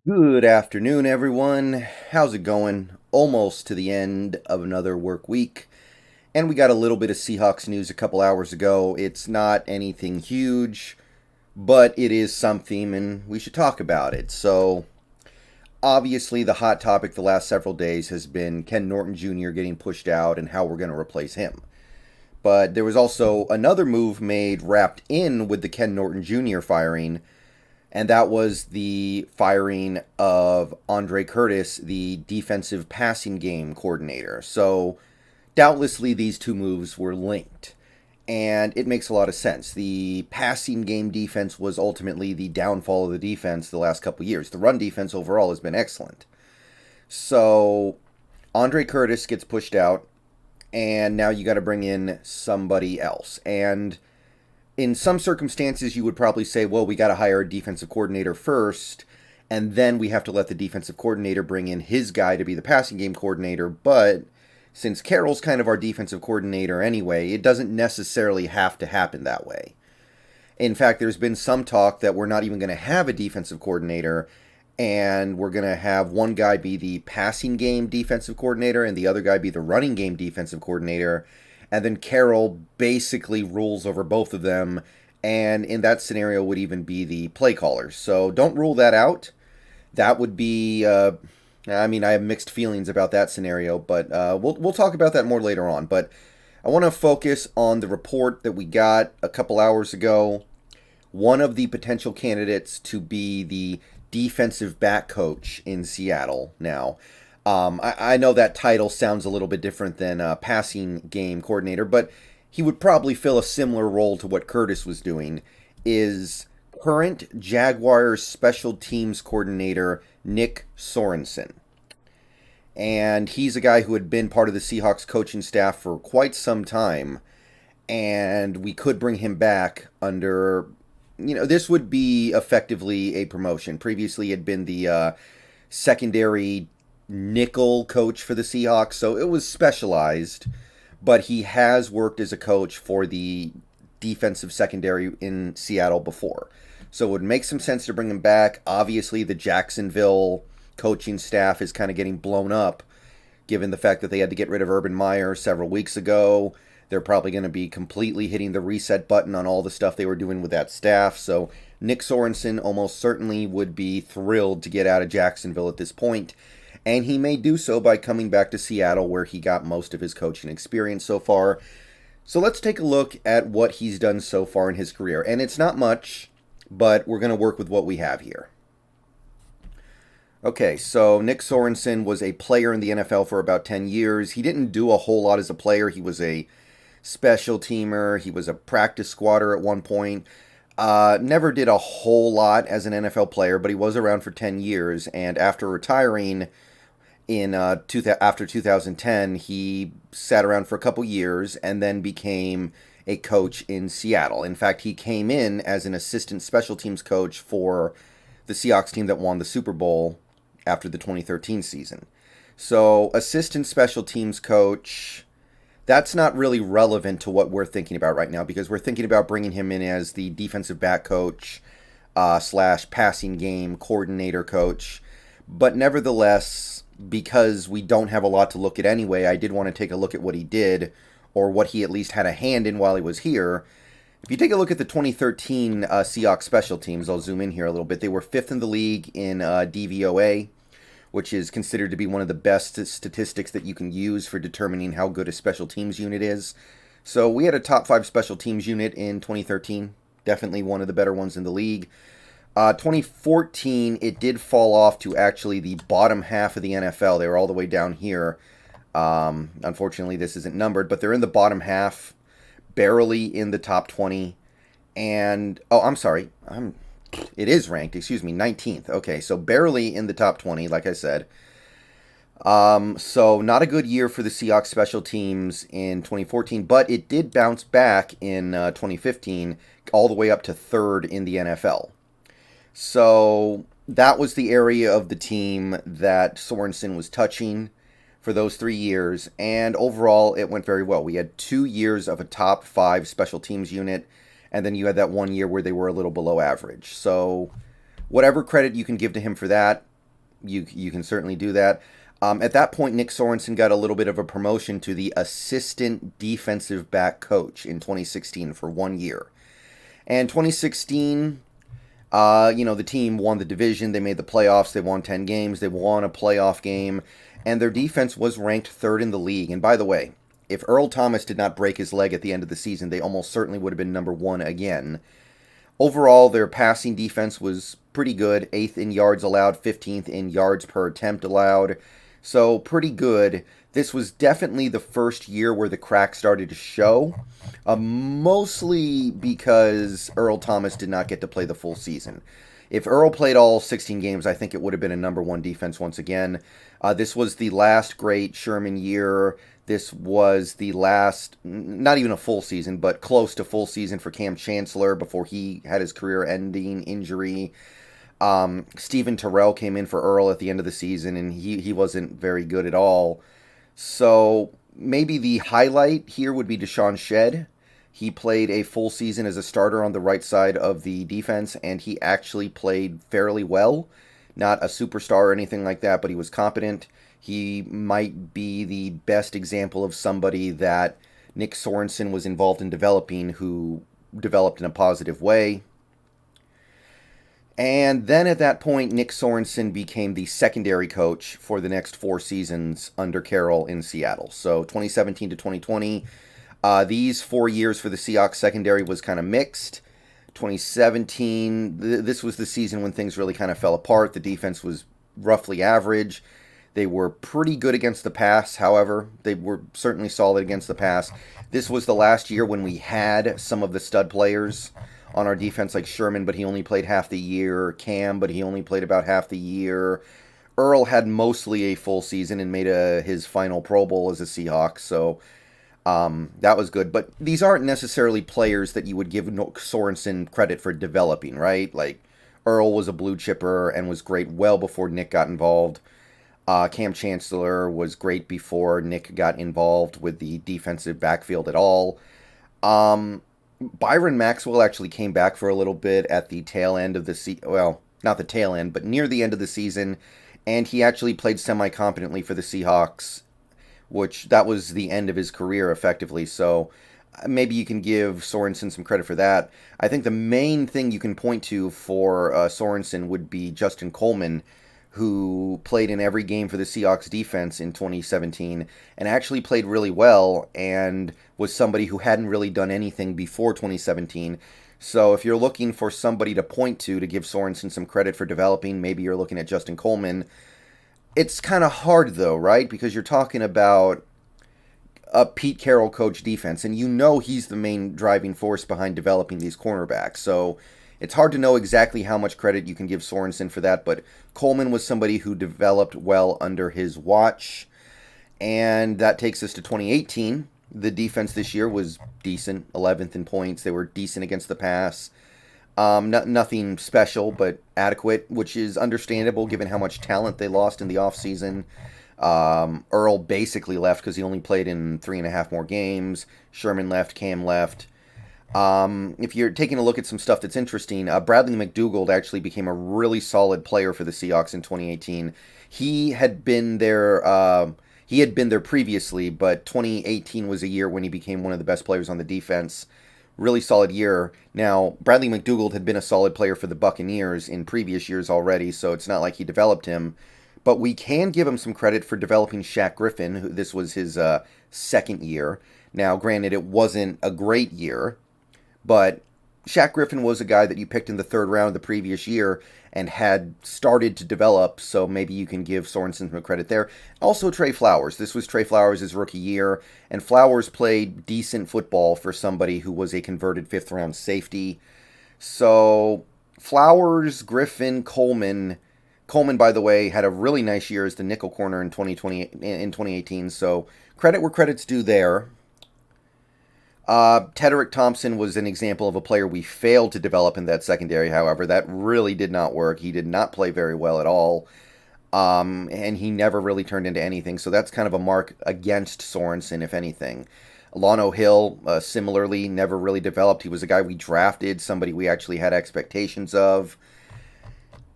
Good afternoon, everyone. How's it going? Almost to the end of another work week. And we got a little bit of Seahawks news a couple hours ago. It's not anything huge, but it is something, and we should talk about it. So, obviously, the hot topic the last several days has been Ken Norton Jr. getting pushed out and how we're going to replace him. But there was also another move made wrapped in with the Ken Norton Jr. firing, and that was the firing of Andre Curtis, the defensive passing game coordinator. So, doubtlessly, these two moves were linked. And it makes a lot of sense. The passing game defense was ultimately the downfall of the defense the last couple of years. The run defense overall has been excellent. So, Andre Curtis gets pushed out, and now you got to bring in somebody else. And in some circumstances, you would probably say, well, we got to hire a defensive coordinator first, and then we have to let the defensive coordinator bring in his guy to be the passing game coordinator. But since Carroll's kind of our defensive coordinator anyway, it doesn't necessarily have to happen that way. In fact, there's been some talk that we're not even going to have a defensive coordinator, and we're going to have one guy be the passing game defensive coordinator and the other guy be the running game defensive coordinator, and then Carroll basically rules over both of them, and in that scenario would even be the play caller. So don't rule that out. That would be, I mean, I have mixed feelings about that scenario, but we'll talk about that more later on. But I want to focus on the report that we got a couple hours ago. One of the potential candidates to be the defensive back coach in Seattle now. I know that title sounds a little bit different than passing game coordinator, but he would probably fill a similar role to what Curtis was doing. Is current Jaguars special teams coordinator Nick Sorensen. And he's a guy who had been part of the Seahawks coaching staff for quite some time. And we could bring him back under, this would be effectively a promotion. Previously, he had been the secondary nickel coach for the Seahawks, so it was specialized, but he has worked as a coach for the defensive secondary in Seattle before. So it would make some sense to bring him back. Obviously, the Jacksonville coaching staff is kind of getting blown up, given the fact that they had to get rid of Urban Meyer several weeks ago. They're probably going to be completely hitting the reset button on all the stuff they were doing with that staff. So Nick Sorensen almost certainly would be thrilled to get out of Jacksonville at this point. And he may do so by coming back to Seattle, where he got most of his coaching experience so far. So let's take a look at what he's done so far in his career. And it's not much, but we're going to work with what we have here. Okay, so Nick Sorensen was a player in the NFL for about 10 years. He didn't do a whole lot as a player. He was a special teamer. He was a practice squatter at one point. Never did a whole lot as an NFL player, but he was around for 10 years. And after retiring after 2010, he sat around for a couple years and then became a coach in Seattle. In fact, he came in as an assistant special teams coach for the Seahawks team that won the Super Bowl after the 2013 season. So, assistant special teams coach, that's not really relevant to what we're thinking about right now, because we're thinking about bringing him in as the defensive back coach slash passing game coordinator coach. But nevertheless, because we don't have a lot to look at anyway, I did want to take a look at what he did, or what he at least had a hand in while he was here. If you take a look at the 2013 Seahawks special teams, I'll zoom in here a little bit. They were fifth in the league in DVOA, which is considered to be one of the best statistics that you can use for determining how good a special teams unit is. So we had a top 5 special teams unit in 2013, definitely one of the better ones in the league. 2014, it did fall off to actually the bottom half of the NFL. They were all the way down here. Unfortunately, this isn't numbered, but they're in the bottom half, barely in the top 20. And, I'm sorry, it is ranked, 19th. Okay, so barely in the top 20, like I said. So not a good year for the Seahawks special teams in 2014, but it did bounce back in 2015, all the way up to third in the NFL. So that was the area of the team that Sorensen was touching for those 3 years, and overall it went very well. We had 2 years of a top 5 special teams unit, and then you had that 1 year where they were a little below average. So whatever credit you can give to him for that, you can certainly do that. At that point, Nick Sorensen got a little bit of a promotion to the assistant defensive back coach in 2016 for 1 year. And 2016, the team won the division. They made the playoffs. They won 10 games. They won a playoff game. And their defense was ranked third in the league. And by the way, if Earl Thomas did not break his leg at the end of the season, they almost certainly would have been number one again. Overall, their passing defense was pretty good. 8th in yards allowed, 15th in yards per attempt allowed. So pretty good. This was definitely the first year where the crack started to show, mostly because Earl Thomas did not get to play the full season. If Earl played all 16 games, I think it would have been a number one defense once again. This was the last great Sherman year. This was the last, not even a full season, but close to full season for Cam Chancellor before he had his career-ending injury. Steven Terrell came in for Earl at the end of the season, and he wasn't very good at all. So maybe the highlight here would be Deshaun Shedd. He played a full season as a starter on the right side of the defense, and he actually played fairly well. Not a superstar or anything like that, but he was competent. He might be the best example of somebody that Nick Sorensen was involved in developing, who developed in a positive way. And then at that point, Nick Sorensen became the secondary coach for the next 4 seasons under Carroll in Seattle. So 2017 to 2020, these 4 years for the Seahawks secondary was kind of mixed. 2017, this was the season when things really kind of fell apart. The defense was roughly average. They were pretty good against the pass, however. They were certainly solid against the pass. This was the last year when we had some of the stud players on our defense, like Sherman, but he only played half the year. Cam, but he only played about half the year. Earl had mostly a full season and made his final Pro Bowl as a Seahawk, so that was good. But these aren't necessarily players that you would give Sorensen credit for developing, right? Like, Earl was a blue chipper and was great well before Nick got involved. Cam Chancellor was great before Nick got involved with the defensive backfield at all. Byron Maxwell actually came back for a little bit at the tail end of the season. Well, not the tail end, but near the end of the season. And he actually played semi-competently for the Seahawks, which that was the end of his career effectively. So maybe you can give Sorensen some credit for that. I think the main thing you can point to for Sorensen would be Justin Coleman, who played in every game for the Seahawks defense in 2017 and actually played really well and was somebody who hadn't really done anything before 2017. So if you're looking for somebody to point to give Sorensen some credit for developing, maybe you're looking at Justin Coleman. It's kind of hard though, right? Because you're talking about a Pete Carroll coach defense, and you know he's the main driving force behind developing these cornerbacks. So it's hard to know exactly how much credit you can give Sorensen for that, but Coleman was somebody who developed well under his watch. And that takes us to 2018. The defense this year was decent, 11th in points. They were decent against the pass. Nothing special, but adequate, which is understandable given how much talent they lost in the offseason. Earl basically left because he only played in 3.5 more games. Sherman left, Cam left. If you're taking a look at some stuff that's interesting, Bradley McDougald actually became a really solid player for the Seahawks in 2018. He had been there previously, but 2018 was a year when he became one of the best players on the defense. Really solid year. Now, Bradley McDougald had been a solid player for the Buccaneers in previous years already, so it's not like he developed him. But we can give him some credit for developing Shaq Griffin. This was his second year. Now, granted, it wasn't a great year, but Shaq Griffin was a guy that you picked in the 3rd round the previous year and had started to develop, so maybe you can give Sorensen some credit there. Also, Trey Flowers. This was Trey Flowers' rookie year, and Flowers played decent football for somebody who was a converted 5th-round safety. So, Flowers, Griffin, Coleman. Coleman, by the way, had a really nice year as the nickel corner in 2018, so credit where credit's due there. Tederick Thompson was an example of a player we failed to develop in that secondary, however. That really did not work. He did not play very well at all, and he never really turned into anything, so that's kind of a mark against Sorensen, if anything. Lano Hill, similarly, never really developed. He was a guy we drafted, somebody we actually had expectations of.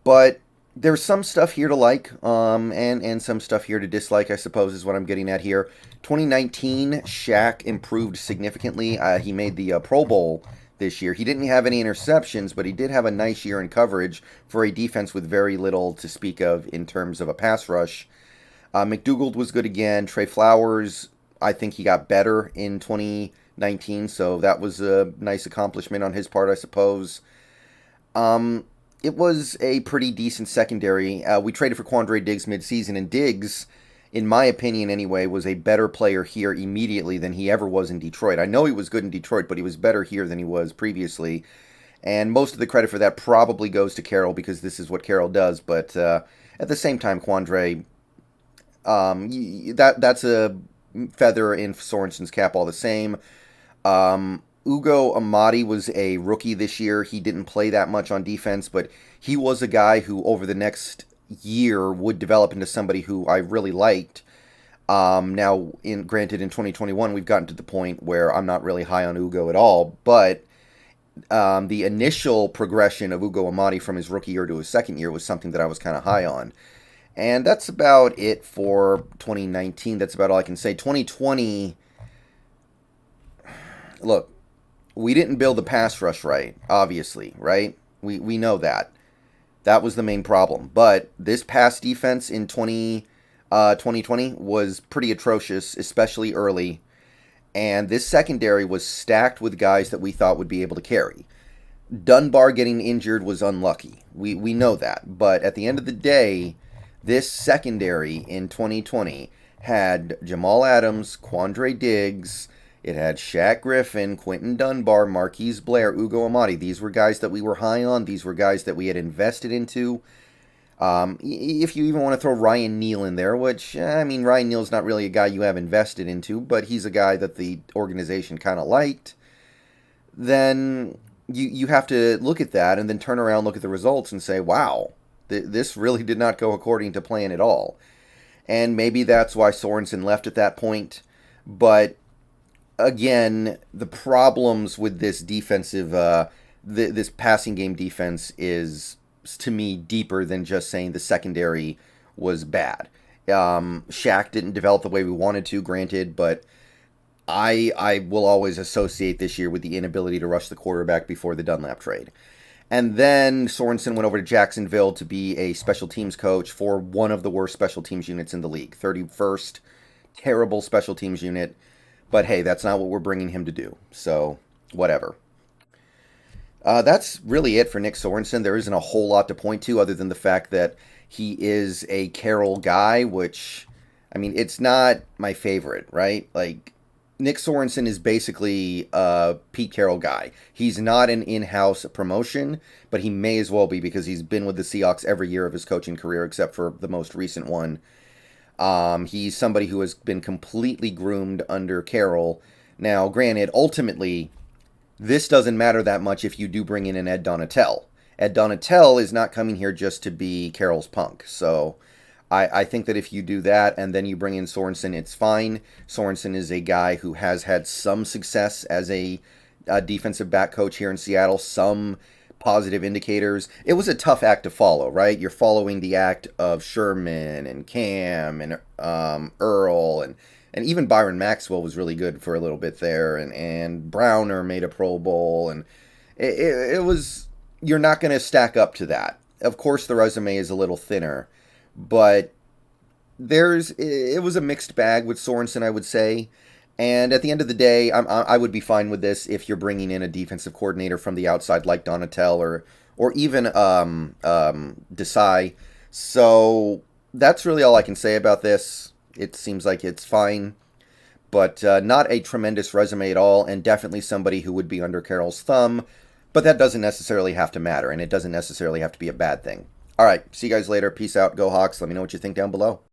But there's some stuff here to like, and some stuff here to dislike, I suppose, is what I'm getting at here. 2019, Shaq improved significantly. He made the Pro Bowl this year. He didn't have any interceptions, but he did have a nice year in coverage for a defense with very little to speak of in terms of a pass rush. McDougald was good again. Trey Flowers, I think he got better in 2019, so that was a nice accomplishment on his part, I suppose. Um, it was a pretty decent secondary. We traded for Quandre Diggs midseason, and Diggs, in my opinion anyway, was a better player here immediately than he ever was in Detroit. I know he was good in Detroit, but he was better here than he was previously. And most of the credit for that probably goes to Carroll because this is what Carroll does. But at the same time, Quandre, that's a feather in Sorensen's cap all the same. Hugo Amadi was a rookie this year. He didn't play that much on defense, but he was a guy who over the next year would develop into somebody who I really liked. Now, granted, in 2021, we've gotten to the point where I'm not really high on Hugo at all, but the initial progression of Hugo Amadi from his rookie year to his second year was something that I was kind of high on. And that's about it for 2019. That's about all I can say. 2020, look, we didn't build the pass rush right, obviously, right? We know that. That was the main problem. But this pass defense in 2020 was pretty atrocious, especially early. And this secondary was stacked with guys that we thought would be able to carry. Dunbar getting injured was unlucky. We know that. But at the end of the day, this secondary in 2020 had Jamal Adams, Quandre Diggs, it had Shaq Griffin, Quentin Dunbar, Marquise Blair, Hugo Amadi. These were guys that we were high on. These were guys that we had invested into. If you even want to throw Ryan Neal in there, which, I mean, Ryan Neal's not really a guy you have invested into, but he's a guy that the organization kind of liked, then you have to look at that and then turn around, look at the results and say, wow, this really did not go according to plan at all. And maybe that's why Sorensen left at that point. But again, the problems with this defensive, this passing game defense is, to me, deeper than just saying the secondary was bad. Shaq didn't develop the way we wanted to, granted, but I will always associate this year with the inability to rush the quarterback before the Dunlap trade. And then Sorensen went over to Jacksonville to be a special teams coach for one of the worst special teams units in the league. 31st, terrible special teams unit. But hey, that's not what we're bringing him to do. So, whatever. That's really it for Nick Sorensen. There isn't a whole lot to point to other than the fact that he is a Carroll guy, which, I mean, it's not my favorite, right? Like, Nick Sorensen is basically a Pete Carroll guy. He's not an in-house promotion, but he may as well be because he's been with the Seahawks every year of his coaching career except for the most recent one. He's somebody who has been completely groomed under Carroll. Now, granted, ultimately, this doesn't matter that much if you do bring in an Ed Donatel. Ed Donatel is not coming here just to be Carroll's punk, so I think that if you do that and then you bring in Sorensen, it's fine. Sorensen is a guy who has had some success as a defensive back coach here in Seattle, some positive indicators. It was a tough act to follow, right? You're following the act of Sherman and Cam and Earl and even Byron Maxwell was really good for a little bit there, and Browner made a Pro Bowl, and it was, you're not going to stack up to that. Of course, the resume is a little thinner. But it was a mixed bag with Sorensen, I would say. And at the end of the day, I would be fine with this if you're bringing in a defensive coordinator from the outside like Donatel or even Desai. So that's really all I can say about this. It seems like it's fine, but not a tremendous resume at all, and definitely somebody who would be under Carroll's thumb. But that doesn't necessarily have to matter, and it doesn't necessarily have to be a bad thing. All right, see you guys later. Peace out. Go Hawks. Let me know what you think down below.